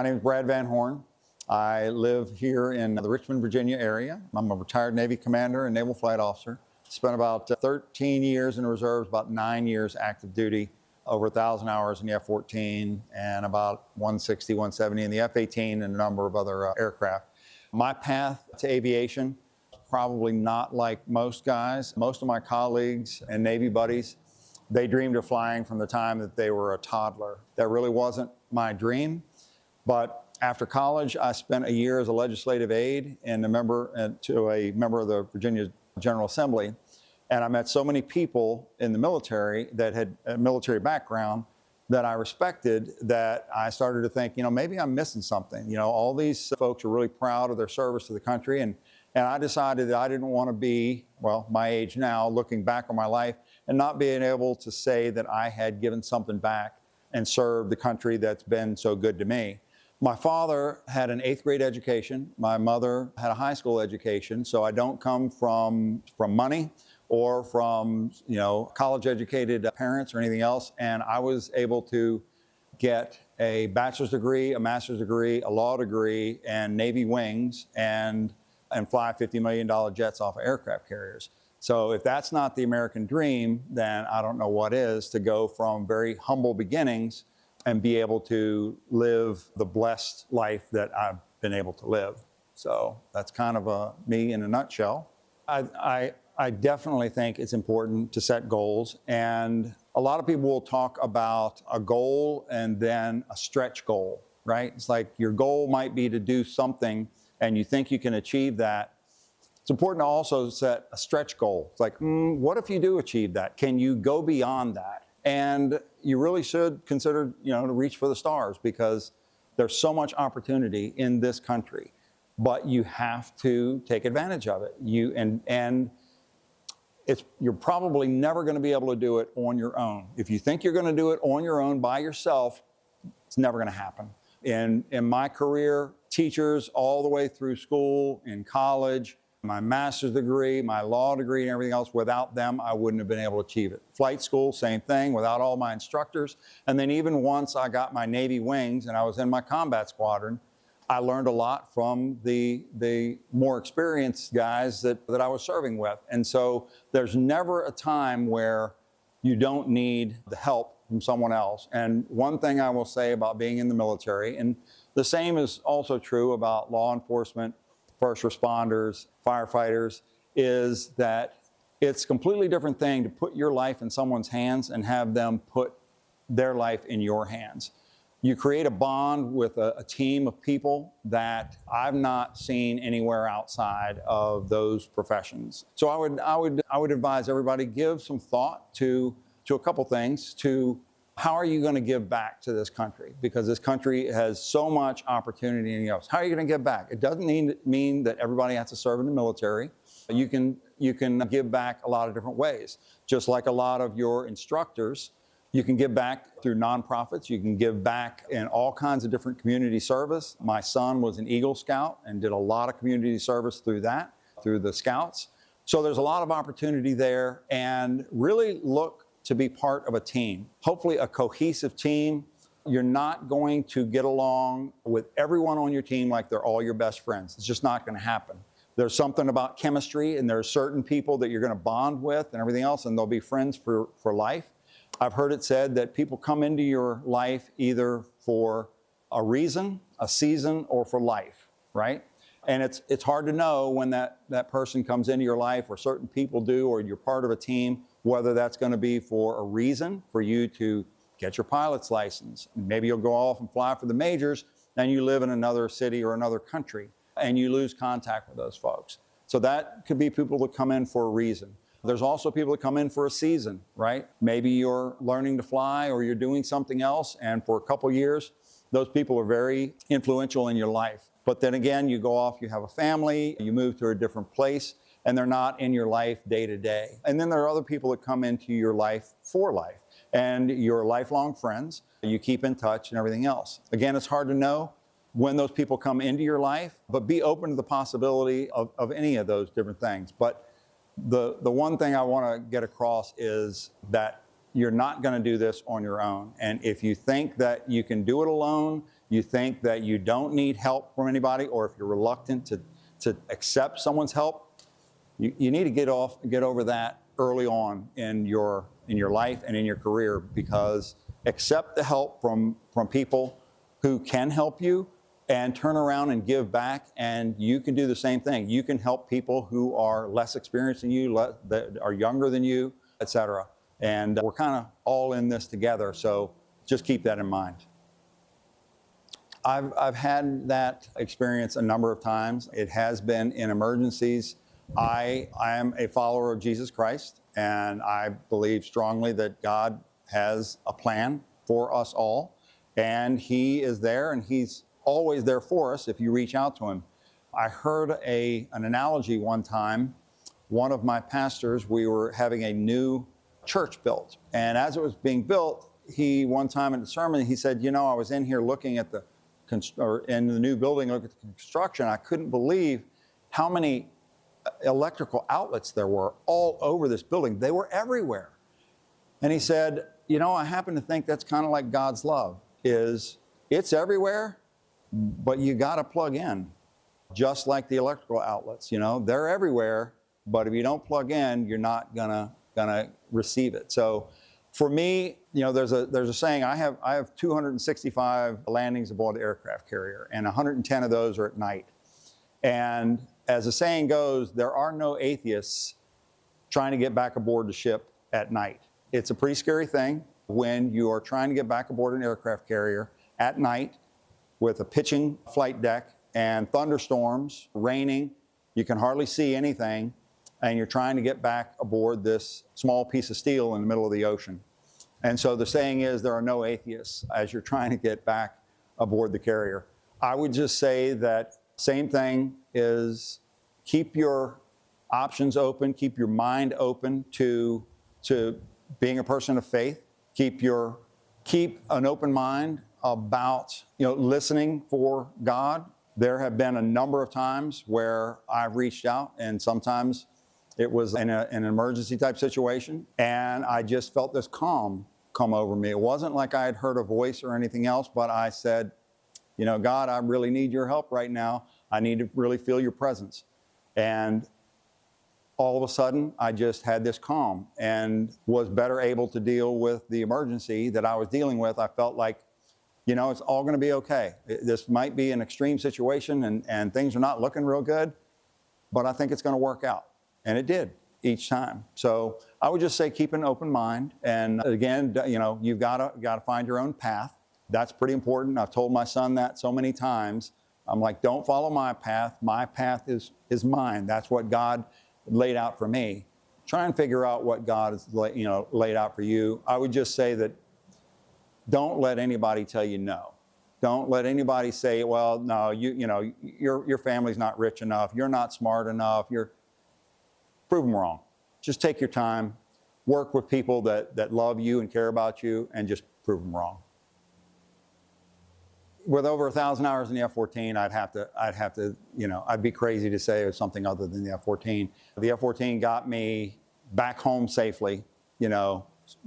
My name is Brad Van Horn. I live here in the Richmond, Virginia area. I'm a retired Navy commander and naval flight officer. Spent about 13 years in the reserves, about 9 years active duty, over 1,000 hours in the F-14, and about 160, 170 in the F-18 and a number of other aircraft. My path to aviation, probably not like most guys. Most of my colleagues and Navy buddies, they dreamed of flying from the time that they were a toddler. That really wasn't my dream. But after college, I spent a year as a legislative aide and to a member of the Virginia General Assembly. And I met so many people in the military that had a military background that I respected, that I started to think, maybe I'm missing something. All these folks are really proud of their service to the country. And I decided that I didn't want to be, my age now, looking back on my life and not being able to say that I had given something back and served the country that's been so good to me. My father had an 8th grade education. My mother had a high school education. So I don't come from money or from, college educated parents or anything else. And I was able to get a bachelor's degree, a master's degree, a law degree, and Navy wings, and fly $50 million jets off of aircraft carriers. So if that's not the American dream, then I don't know what is, to go from very humble beginnings and be able to live the blessed life that I've been able to live. So that's kind of me in a nutshell. I definitely think it's important to set goals. And a lot of people will talk about a goal and then a stretch goal, right? It's like your goal might be to do something and you think you can achieve that. It's important to also set a stretch goal. It's like, what if you do achieve that? Can you go beyond that? And you really should consider, to reach for the stars, because there's so much opportunity in this country, but you have to take advantage of it. You're probably never going to be able to do it on your own. If you think you're going to do it on your own by yourself, it's never going to happen. In my career, teachers all the way through school, in college, my master's degree, my law degree, and everything else, without them, I wouldn't have been able to achieve it. Flight school, same thing, without all my instructors. And then even once I got my Navy wings and I was in my combat squadron, I learned a lot from the more experienced guys that I was serving with. And so there's never a time where you don't need the help from someone else. And one thing I will say about being in the military, and the same is also true about law enforcement, first responders, firefighters, is that it's a completely different thing to put your life in someone's hands and have them put their life in your hands. You create a bond with a team of people that I've not seen anywhere outside of those professions. So I would advise everybody, give some thought to a couple things, to how are you going to give back to this country? Because this country has so much opportunity in else. How are you going to give back? It doesn't mean that everybody has to serve in the military. You can give back a lot of different ways. Just like a lot of your instructors, you can give back through nonprofits. You can give back in all kinds of different community service. My son was an Eagle Scout and did a lot of community service through the Scouts. So there's a lot of opportunity there, and really look to be part of a team, hopefully a cohesive team. You're not going to get along with everyone on your team like they're all your best friends. It's just not going to happen. There's something about chemistry, and there are certain people that you're going to bond with and everything else, and they'll be friends for life. I've heard it said that people come into your life either for a reason, a season, or for life, right? And it's hard to know when that person comes into your life, or certain people do, or you're part of a team, whether that's going to be for a reason, for you to get your pilot's license. Maybe you'll go off and fly for the majors, and you live in another city or another country, and you lose contact with those folks. So that could be people that come in for a reason. There's also people that come in for a season, right? Maybe you're learning to fly or you're doing something else, and for a couple years, those people are very influential in your life. But then again, you go off, you have a family, you move to a different place, and they're not in your life day to day. And then there are other people that come into your life for life, and you're lifelong friends, you keep in touch and everything else. Again, it's hard to know when those people come into your life, but be open to the possibility of any of those different things. But the one thing I want to get across is that you're not going to do this on your own. And if you think that you can do it alone, you think that you don't need help from anybody, or if you're reluctant to accept someone's help, you need to get over that early on in your life and in your career, because accept the help from people who can help you, and turn around and give back, and you can do the same thing. You can help people who are less experienced than you, that are younger than you, etc. And we're kind of all in this together, so just keep that in mind. I've had that experience a number of times. It has been in emergencies. I am a follower of Jesus Christ, and I believe strongly that God has a plan for us all, and He is there, and He's always there for us if you reach out to Him. I heard an analogy one time. One of my pastors, we were having a new church built, and as it was being built, one time in the sermon, he said, I was in here looking at in the new building, looking at the construction. I couldn't believe how many electrical outlets there were all over this building. They were everywhere. And he said, I happen to think that's kind of like God's love. It's everywhere, but you got to plug in, just like the electrical outlets. They're everywhere, but if you don't plug in, you're not gonna receive it. So, for me, there's a saying. I have 265 landings aboard the aircraft carrier, and 110 of those are at night. And as the saying goes, there are no atheists trying to get back aboard the ship at night. It's a pretty scary thing when you are trying to get back aboard an aircraft carrier at night with a pitching flight deck and thunderstorms, raining, you can hardly see anything, and you're trying to get back aboard this small piece of steel in the middle of the ocean. And so the saying is, there are no atheists as you're trying to get back aboard the carrier. I would just say that same thing is, keep your options open, keep your mind open to being a person of faith. Keep an open mind about listening for God. There have been a number of times where I've reached out, and sometimes it was in an emergency type situation, and I just felt this calm come over me. It wasn't like I had heard a voice or anything else, but I said, God, I really need your help right now. I need to really feel your presence. And all of a sudden, I just had this calm and was better able to deal with the emergency that I was dealing with. I felt like, it's all going to be okay. This might be an extreme situation, and things are not looking real good, but I think it's going to work out. And it did each time. So I would just say, keep an open mind. And again, you've got to find your own path. That's pretty important. I've told my son that so many times. I'm like, don't follow my path. My path is mine. That's what God laid out for me. Try and figure out what God has laid out for you. I would just say that don't let anybody tell you no. Don't let anybody say, well, no, your family's not rich enough. You're not smart enough. Prove them wrong. Just take your time, work with people that love you and care about you, and just prove them wrong. With over 1,000 hours in the F-14, I'd be crazy to say it was something other than the F-14. The F-14 got me back home safely,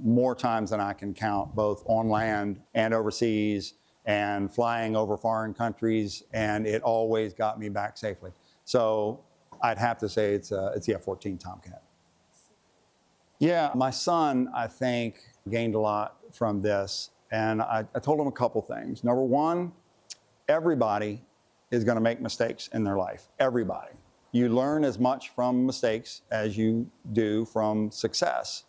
more times than I can count, both on land and overseas, and flying over foreign countries, and it always got me back safely. So I'd have to say it's the F-14 Tomcat. Yeah, my son, I think, gained a lot from this. And I told him a couple things. Number one, everybody is going to make mistakes in their life. Everybody. You learn as much from mistakes as you do from success.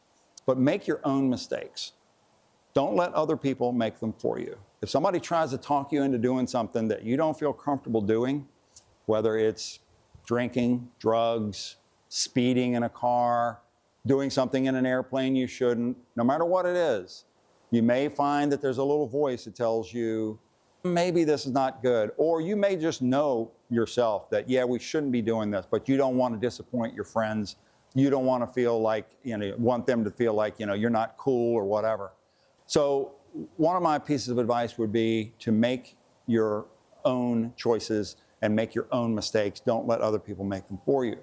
But make your own mistakes. Don't let other people make them for you. If somebody tries to talk you into doing something that you don't feel comfortable doing, whether it's drinking, drugs, speeding in a car, doing something in an airplane you shouldn't, no matter what it is, you may find that there's a little voice that tells you, maybe this is not good. Or you may just know yourself that, yeah, we shouldn't be doing this, but you don't want to disappoint your friends. You don't want to feel like, want them to feel like, you're not cool or whatever. So one of my pieces of advice would be to make your own choices and make your own mistakes. Don't let other people make them for you.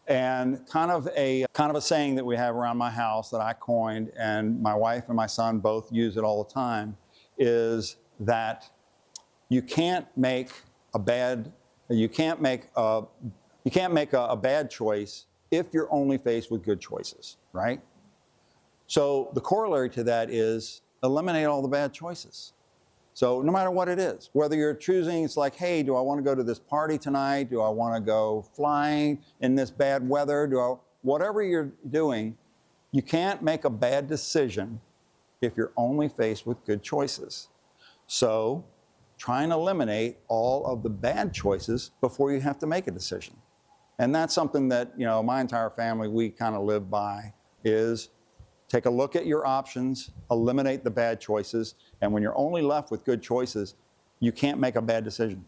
And kind of a saying that we have around my house that I coined, and my wife and my son both use it all the time, is that you can't make a bad choice if you're only faced with good choices, right? So the corollary to that is eliminate all the bad choices. So no matter what it is, whether you're choosing, it's like, hey, do I want to go to this party tonight? Do I want to go flying in this bad weather? Whatever you're doing, you can't make a bad decision if you're only faced with good choices. So try and eliminate all of the bad choices before you have to make a decision. And that's something that, my entire family, we kind of live by, is take a look at your options, eliminate the bad choices, and when you're only left with good choices, you can't make a bad decision.